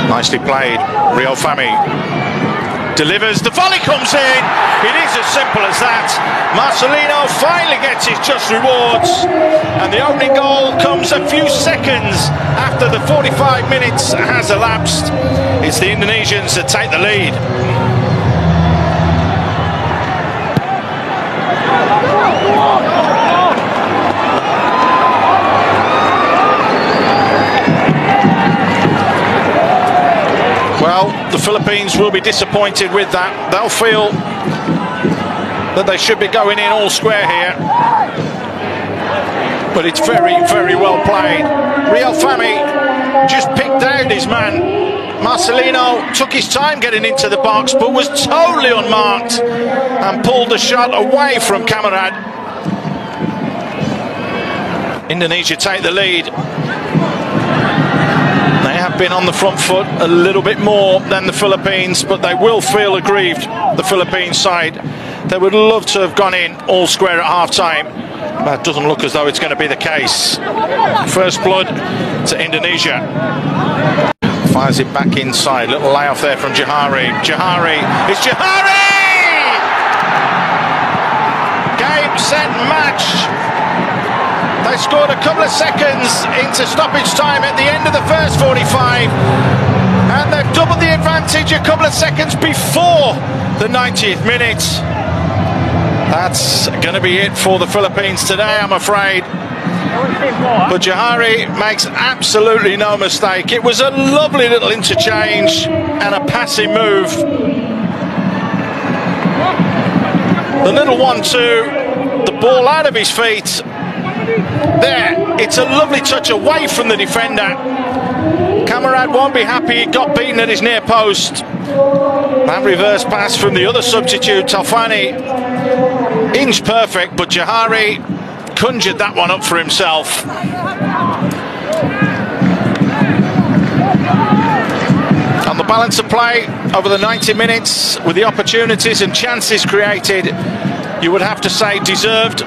Nicely played. Rio Fami delivers. The volley comes in. It is as simple as that. Marcelino finally gets his just rewards. And the opening goal comes a few seconds after the 45 minutes has elapsed. It's the Indonesians that take the lead. Well, the Philippines will be disappointed with that. They'll feel that they should be going in all square here. But it's very, very well played. Rio Fami just picked out his man. Marcelino took his time getting into the box, but was totally unmarked and pulled the shot away from Camarad. Indonesia take the lead. They have been on the front foot a little bit more than the Philippines, but they will feel aggrieved, the Philippines side. They would love to have gone in all square at half-time. But it doesn't look as though it's going to be the case. First blood to Indonesia. Fires it back inside. Little layoff there from Johari. It's Johari! Game, set, match. They scored a couple of seconds into stoppage time at the end of the first 45. And they've doubled the advantage a couple of seconds before the 90th minute. That's going to be it for the Philippines today, I'm afraid. But Johari makes absolutely no mistake. It was a lovely little interchange and a passing move. The little 1-2, the ball out of his feet. There, it's a lovely touch away from the defender. Camarad won't be happy he got beaten at his near post. That reverse pass from the other substitute, Taufani, inch perfect, but Johari conjured that one up for himself. On the balance of play over the 90 minutes, with the opportunities and chances created, you would have to say deserved.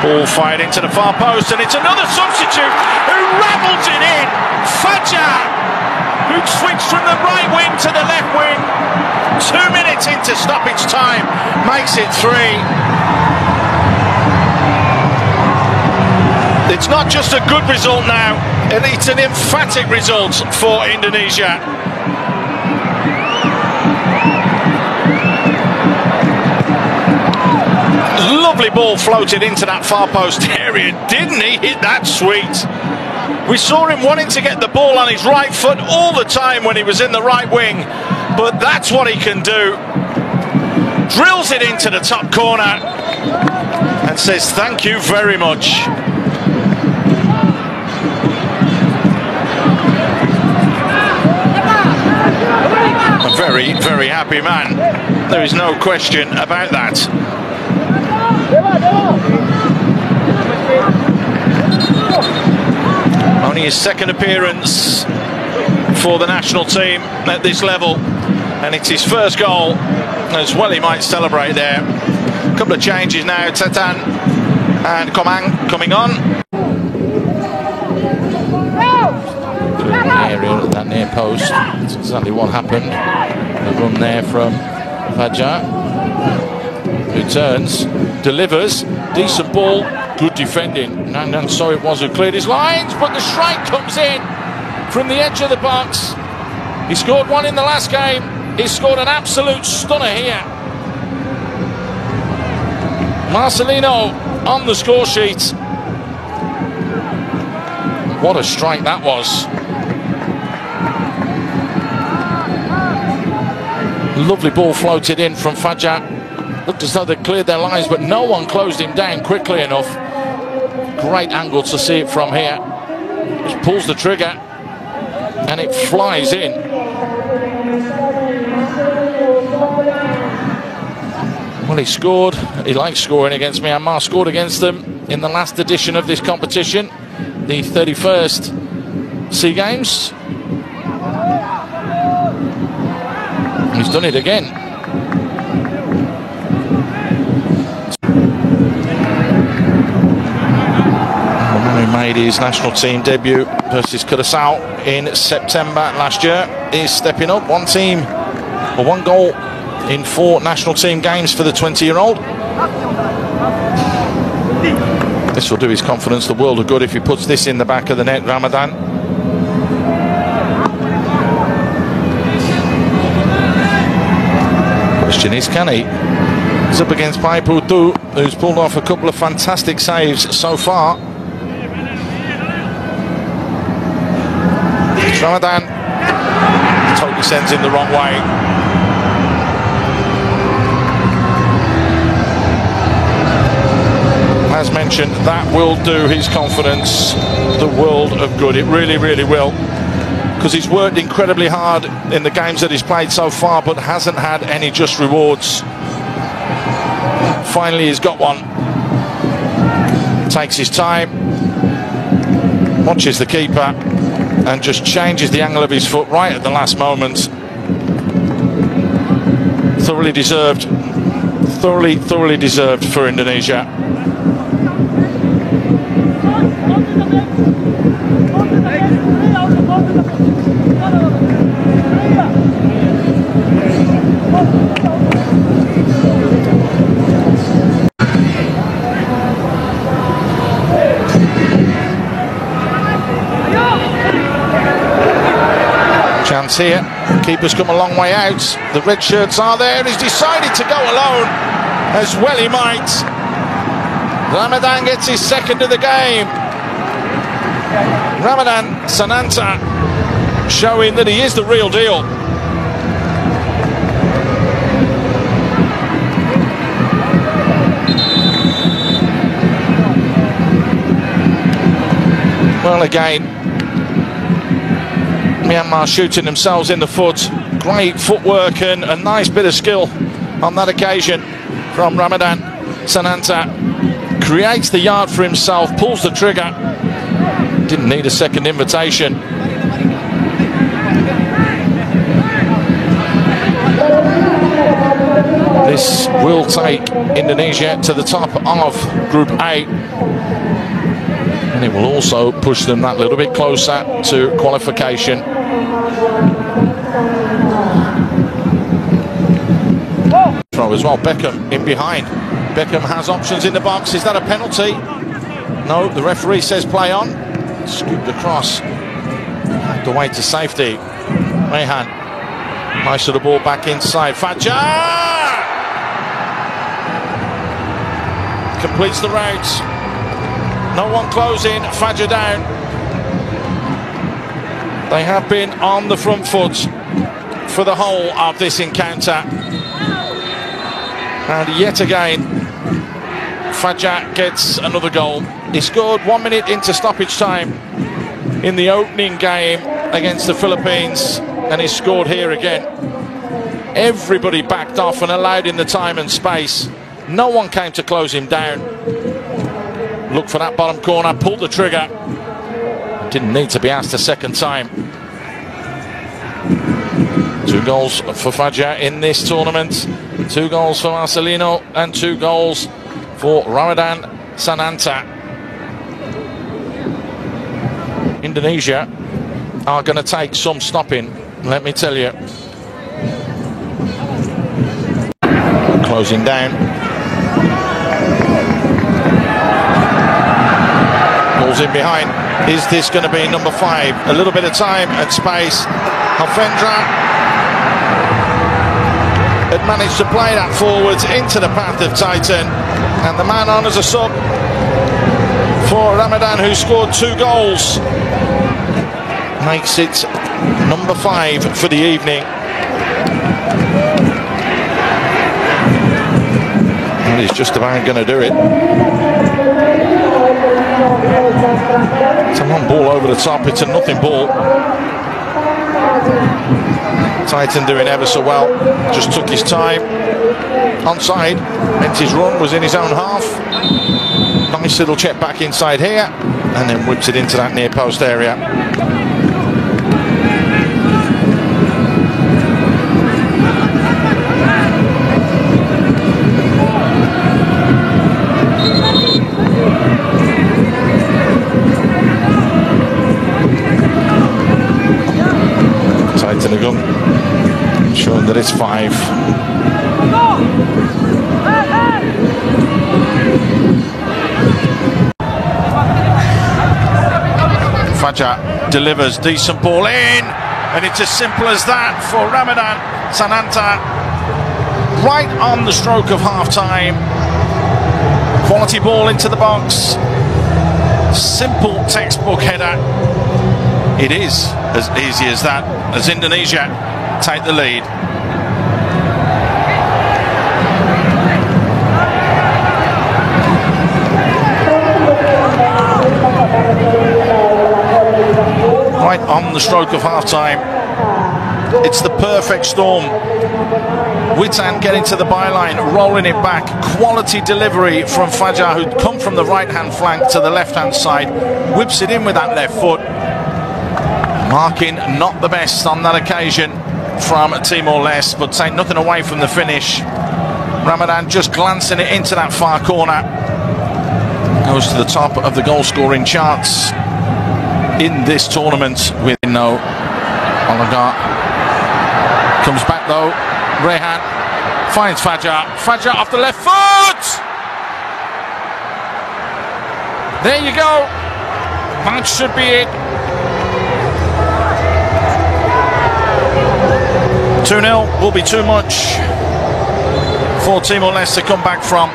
Ball fired into the far post, and it's another substitute who ravels it in. Fajar, who switched from the right wing to the left wing. 2 minutes into stoppage time, makes it 3. It's not just a good result now, it's an emphatic result for Indonesia. Lovely ball floated into that far post area, didn't he? Hit that sweet. We saw him wanting to get the ball on his right foot all the time when he was in the right wing, but that's what he can do. Drills it into the top corner and says thank you very much. A very, very happy man. There is no question about that. Only his second appearance for the national team at this level, and it's his first goal as well. He might celebrate there. A couple of changes now. Tetan and Komang coming on. Area at that near post. That's exactly what happened. A run there from Fajar, who turns, delivers, decent ball, good defending. And so it was who cleared his lines, but the strike comes in from the edge of the box. He scored one in the last game. He scored an absolute stunner here. Marcelino on the score sheet. What a strike that was. Lovely ball floated in from Fajar. Looked as though they cleared their lines, but no one closed him down quickly enough. Great angle to see it from here. Just pulls the trigger and it flies in. Well, he scored. He likes scoring against Myanmar. Scored against them in the last edition of this competition, the 31st SEA Games. He's done it again. made his national team debut versus Curacao in September last year, is stepping up. One goal in 4 national team games for the 20-year-old. This will do his confidence the world of good if he puts this in the back of the net. Ramadan. Question is, can he? He's up against Paiputu, who's pulled off a couple of fantastic saves so far. It's Ramadan. Totally sends him the wrong way. As mentioned, that will do his confidence the world of good. It really, really will. Because he's worked incredibly hard in the games that he's played so far, but hasn't had any just rewards. Finally, he's got one. Takes his time, watches the keeper, and just changes the angle of his foot right at the last moment. Thoroughly deserved. Thoroughly deserved for Indonesia. Chance here. Keeper's come a long way out. The red shirts are there. He's decided to go alone, as well he might. Ramadan gets his second of the game. Ramadan Sananta showing that he is the real deal. Well, again, Myanmar shooting themselves in the foot. Great footwork and a nice bit of skill on that occasion from Ramadan Sananta. Creates the yard for himself, pulls the trigger. Didn't need a second invitation. This will take Indonesia to the top of Group A. And it will also push them that little bit closer to qualification. Throw as well. Beckham in behind. Beckham has options in the box. Is that a penalty? No, the referee says play on. Scooped across the way to safety. Rehan. Nice of the ball back inside. Fajar completes the route. No one closing. Fajar down. They have been on the front foot for the whole of this encounter. And yet again, Fajar gets another goal. He scored 1 minute into stoppage time in the opening game against the Philippines, and he scored here again. Everybody backed off and allowed in the time and space. No one came to close him down. Looked for that bottom corner, pulled the trigger. Didn't need to be asked a second time. 2 goals for Fajar in this tournament. 2 goals for Marcelino and 2 goals for Ramadan Sananta. Indonesia are going to take some stopping, let me tell you. Closing down. Ball's in behind. Is this going to be number 5? A little bit of time and space. Alfendra had managed to play that forwards into the path of Titan, and the man on as a sub for Ramadan, who scored 2 goals, makes it number 5 for the evening. And he's just about going to do it. It's a long ball over the top. It's a nothing ball. Titan doing ever so well. Just took his time. Onside. Meant his run was in his own half. Nice little check back inside here. And then whips it into that near post area. Titan Agung, showing that it's 5. Fajar delivers, decent ball in, and it's as simple as that for Ramadan Sananta. Right on the stroke of half-time. Quality ball into the box. Simple textbook header. It is as easy as that, as Indonesia take the lead. Right on the stroke of half-time. It's the perfect storm. Witan getting to the byline, rolling it back. Quality delivery from Fajar, who'd come from the right-hand flank to the left-hand side. Whips it in with that left foot. Marking not the best on that occasion from Timor-Leste, but take nothing away from the finish. Ramadan just glancing it into that far corner. Goes to the top of the goal-scoring charts in this tournament with no Olagar. Comes back though. Rehan finds Fajar. Fajar off the left foot. There you go. That should be it. 2-0 will be too much for Timor-Leste to come back from.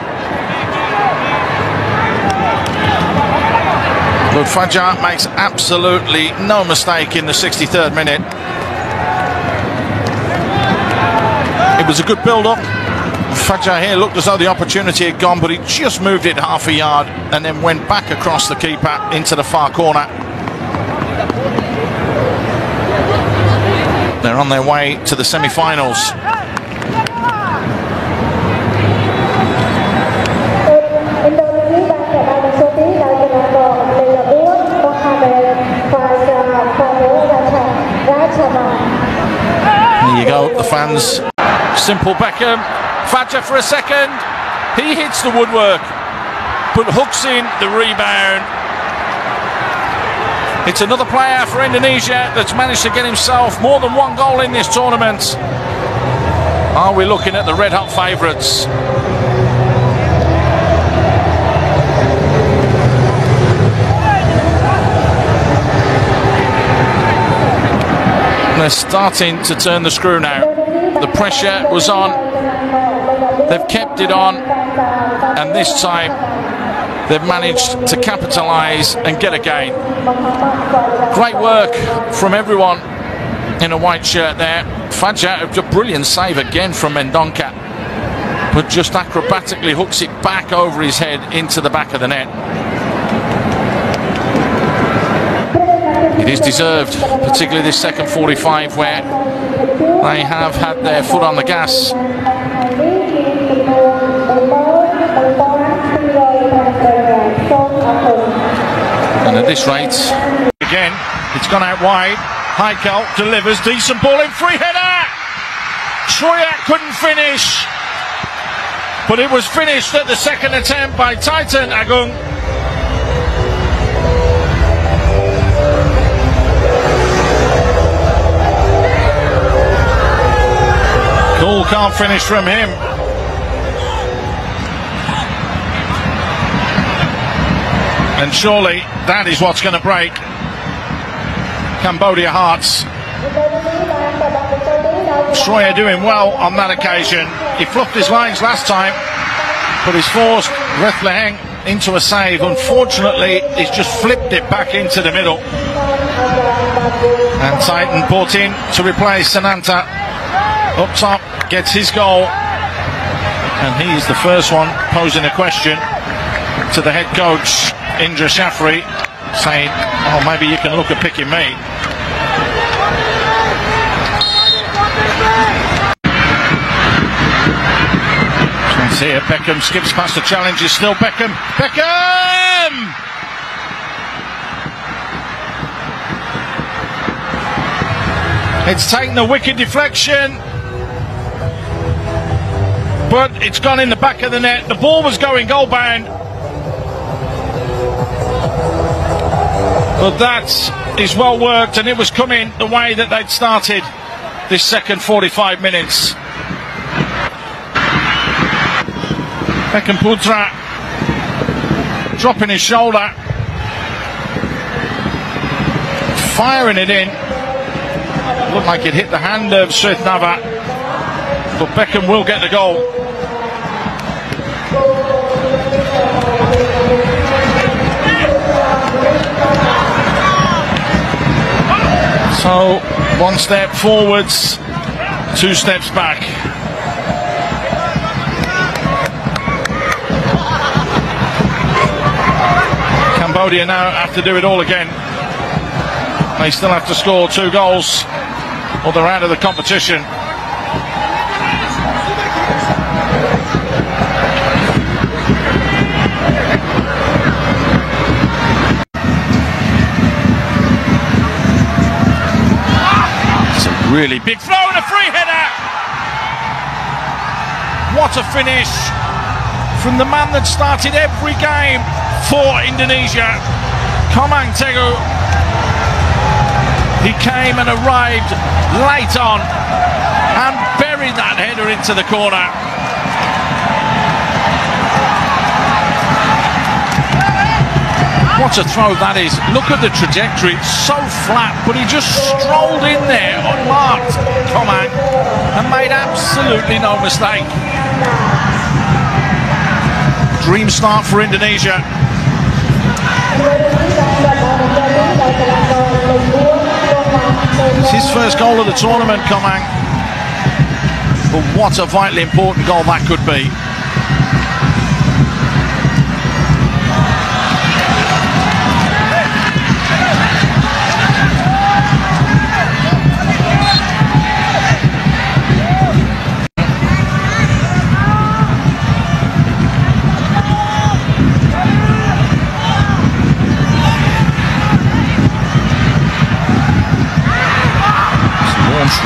But Fajar makes absolutely no mistake in the 63rd minute. It was a good build-up. Fajar here looked as though the opportunity had gone, but he just moved it half a yard and then went back across the keeper into the far corner. They're on their way to the semi-finals. There you go, the fans. Simple Beckham. Fajar for a second. He hits the woodwork, but hooks in the rebound. It's another player for Indonesia that's managed to get himself more than one goal in this tournament. Are we looking at the red-hot favourites? They're starting to turn the screw now. The pressure was on. They've kept it on. And this time they've managed to capitalise and get a gain. Great work from everyone in a white shirt there. Fajar, a brilliant save again from Mendonca, but just acrobatically hooks it back over his head into the back of the net. It is deserved, particularly this second 45 where they have had their foot on the gas. And at this rate, again, it's gone out wide. Heikel delivers, decent ball in, free header. Troyak couldn't finish, but it was finished at the second attempt by Titan Agung. Cool, can't finish from him. And surely that is what's going to break Cambodia hearts. Stroyer doing well on that occasion. He fluffed his lines last time, but he's forced Rethleheng into a save. Unfortunately, he's just flipped it back into the middle. And Titan brought in to replace Sananta. Up top, gets his goal. And he's the first one posing a question to the head coach, Indra Shafri, saying, oh, maybe you can look at picking me. Chance here, Beckham skips past the challenge, is still Beckham. Beckham! It's taken a wicked deflection, but it's gone in the back of the net. The ball was going goal bound. But that is well worked, and it was coming the way that they'd started. this second 45 minutes. Beckham Putra dropping his shoulder, firing it in. Looked like it hit the hand of Srithnava, but Beckham will get the goal. So, one step forwards, two steps back. Cambodia now have to do it all again. They still have to score 2 goals or they're out of the competition. It's a really big throw and a free header. What a finish from the man that started every game for Indonesia, Komang Teguh. He came and arrived late on and buried that header into the corner. What a throw that is. Look at the trajectory, it's so flat, but he just strolled in there unmarked, Komang, and made absolutely no mistake. Dream start for Indonesia. It's his first goal of the tournament, Komang. But what a vitally important goal that could be.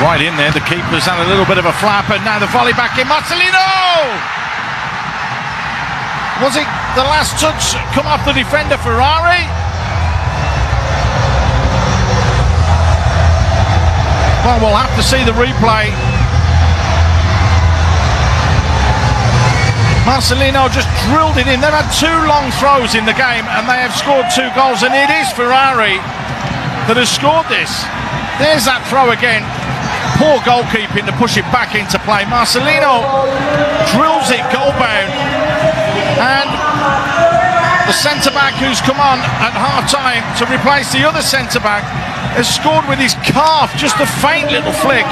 Right in there, the keeper's had a little bit of a flap, and now the volley back in. Marcelino! Was it the last touch come off the defender, Ferrari? Well, we'll have to see the replay. Marcelino just drilled it in. They've had 2 long throws in the game, and they have scored 2 goals, and it is Ferrari that has scored this. There's that throw again. Poor goalkeeping to push it back into play. Marcelino drills it goal-bound, and the centre-back who's come on at half-time to replace the other centre-back has scored with his calf, just a faint little flick.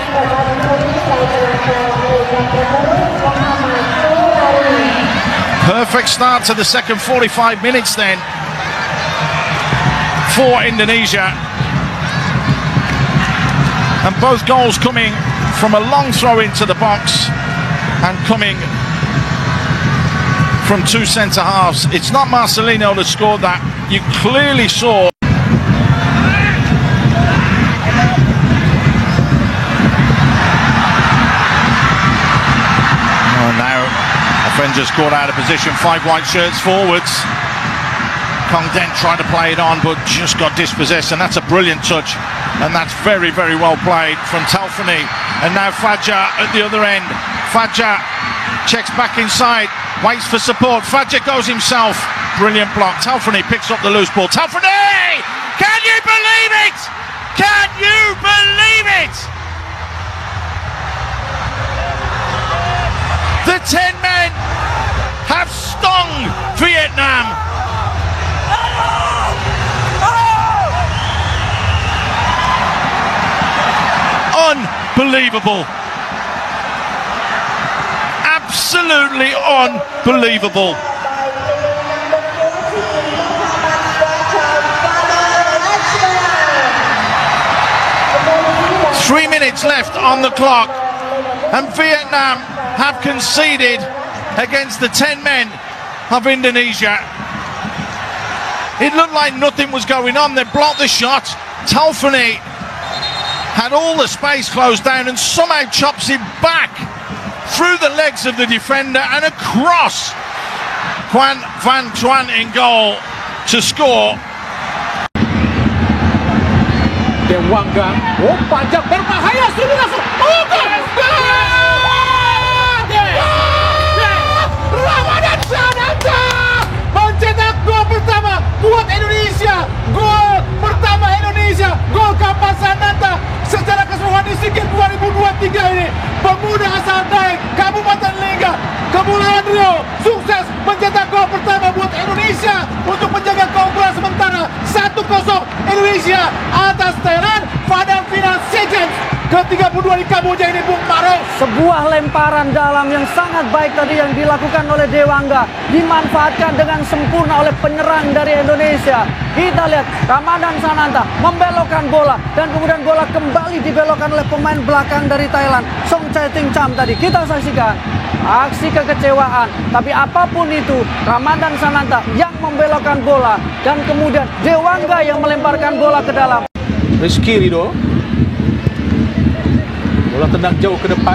Perfect start to the second 45 minutes then for Indonesia. And both goals coming from a long throw into the box and coming from 2 centre-halves. It's not Marcelino that scored that. You clearly saw. Oh, now offenders caught out of position. 5 white shirts forwards. Kong Dent tried to play it on, but just got dispossessed, and that's a brilliant touch, and that's very, very well played from Talfani. And now Fajar at the other end. Fajar checks back inside, waits for support. Fajar goes himself. Brilliant block. Talfani picks up the loose ball. Talfani! Can you believe it? Can you believe it? The 10 men have stung Vietnam. Unbelievable. Absolutely unbelievable. Three minutes left on the clock, and Vietnam have conceded against the 10 men of Indonesia. It looked like nothing was going on. They blocked the shot. Talfani had all the space closed down and somehow chops it back through the legs of the defender and across. Quan Van Chuan in goal to score. Dewangga. Oh, panjang berbahaya. Sudah langsung. Oh, gol! Ramadan Sananta mencetak gol pertama buat Indonesia. Gol pertama Indonesia. Gol kapan Sananta secara keseluruhan di SEA Games 2023 ini. Pemuda asal Daeng, Kabupaten Liga, Kepulauan Riau, sukses mencetak gol pertama buat Indonesia untuk menjaga keunggulan sementara 1-0 Indonesia atas Thailand pada final SEA Games ke-32 di Kamboja ini, Bung Maro. Sebuah lemparan dalam yang sangat baik tadi yang dilakukan oleh Dewangga, dimanfaatkan dengan sempurna oleh penyerang dari Indonesia. Kita lihat Ramadan Sananta membelokkan bola dan kemudian bola kembali dibelokkan oleh pemain belakang dari Thailand, Song Chae Ting Cham tadi. Kita saksikan aksi kekecewaan, tapi apapun itu Ramadan Sananta yang membelokkan bola dan kemudian Dewangga yang melemparkan bola ke dalam. Rizky Ridho. Bola tendang jauh ke depan.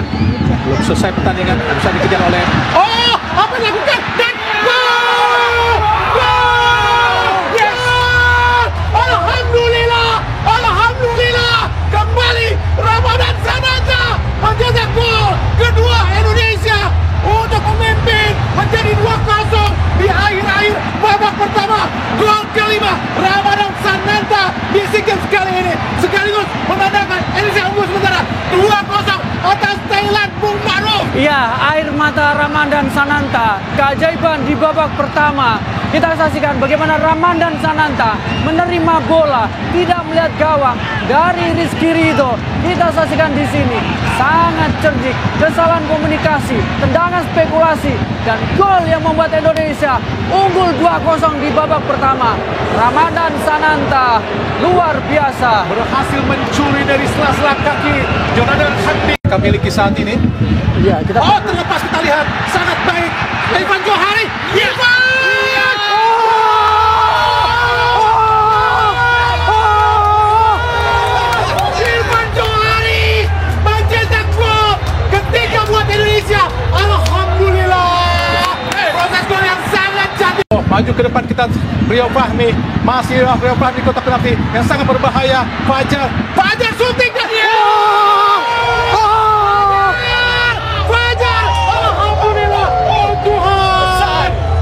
Belum selesai pertandingan. Bisa dikejar oleh... Oh! Apa yang dilakukan? Dan gol! Gol! Yes! Alhamdulillah! Alhamdulillah! Kembali Ramadan Sananta mencetak gol kedua Indonesia untuk memimpin menjadi 2-0 di akhir-akhir babak pertama. Gol kelima Ramadan Sananta di SEA Games kali ini sekaligus menandakan Indonesia unggul sementara 2-0 atas Thailand, Bung Ma'ruf. Iya, air mata Ramadan Sananta, keajaiban di babak pertama. Kita saksikan bagaimana Ramadan Sananta menerima bola, tidak melihat gawang dari Rizky Ridho. Kita saksikan di sini sangat cerdik, kesalahan komunikasi, tendangan spekulasi, dan gol yang membuat Indonesia unggul 2-0 di babak pertama. Ramadan Sananta luar biasa, Berhasil mencuri dari sela-sela kaki Jonathan Handi kami miliki saat ini. Iya, kita Oh, terlepas kita lihat sangat baik Ivan Johari. Ivan! Ivan Johari mencetak gol ketiga buat Indonesia. Alhamdulillah. Proses gol yang sangat cantik. Maju ke depan kita Rio Fahmi. Masih Rio Fahmi kotak penalti yang sangat berbahaya. Fajar shooting dan Fajar. Alhamdulillah.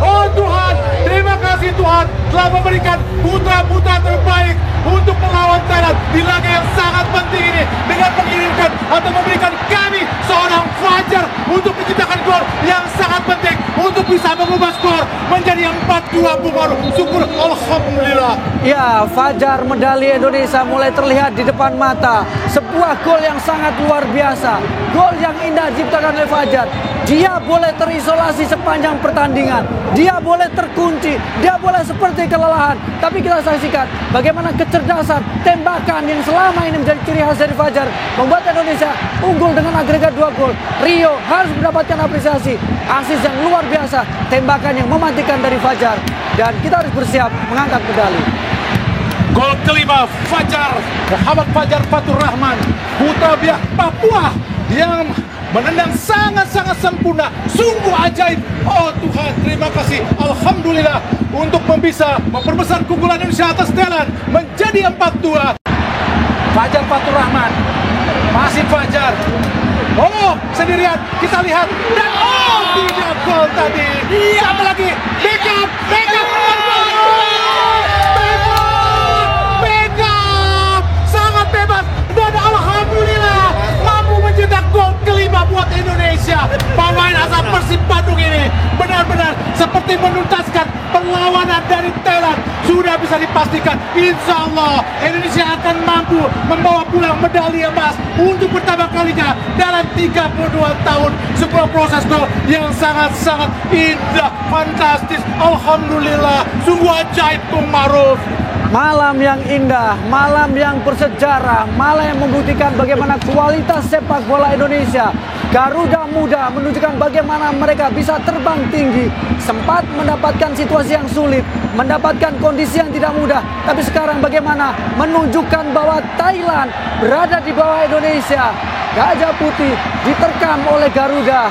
Oh Tuhan. Terima kasih Tuhan telah memberikan putra-putra terbaik untuk melawan Thailand di laga yang sangat penting ini dengan mengirimkan atau memberikan kami seorang Fajar untuk menciptakan gol yang sangat penting untuk bisa mengubah skor menjadi 4-2. Bukaru. Syukur Alhamdulillah. Ya, Fajar medali Indonesia mulai terlihat di depan mata. Sebuah gol yang sangat luar biasa. Gol yang indah diciptakan oleh Fajar. Dia boleh terisolasi sepanjang pertandingan. Dia boleh terkunci. Dia boleh seperti kelelahan. Tapi kita saksikan bagaimana kecerdasan tembakan yang selama ini menjadi ciri khas dari Fajar membuat Indonesia unggul dengan agregat 2 gol. Rio harus mendapatkan apresiasi. Asis yang luar biasa. Tembakan yang mematikan dari Fajar. Dan kita harus bersiap mengangkat medali. Gol kelima Fajar, Muhammad Fajar Fatur Rahman, putra biak Papua yang menendang sangat-sangat sempurna, sungguh ajaib. Oh Tuhan, terima kasih, Alhamdulillah untuk bisa memperbesar keunggulan Indonesia atas Thailand menjadi 4-2. Fajar Fatur Rahman, masih Fajar. Oh, sendirian kita lihat dan oh tidak gol tadi. Sama lagi, backup. Sangat bebas dan alhamdulillah mampu mencetak gol kelima buat Indonesia. Pemain asal Persib Bandung ini benar-benar seperti menuntaskan perlawanan dari Thailand. Sudah bisa dipastikan insya Allah Indonesia akan mampu membawa pulang medali emas untuk pertama kalinya dalam 32 tahun. Sebuah proses gol yang sangat-sangat indah, fantastis. Alhamdulillah, sungguh ajaib Bung Ma'ruf. Malam yang indah, malam yang bersejarah, malam yang membuktikan bagaimana kualitas sepak bola Indonesia. Garuda Muda menunjukkan bagaimana mereka bisa terbang tinggi. Sempat mendapatkan situasi yang sulit, mendapatkan kondisi yang tidak mudah. Tapi sekarang bagaimana menunjukkan bahwa Thailand berada di bawah Indonesia. Gajah Putih diterkam oleh Garuda.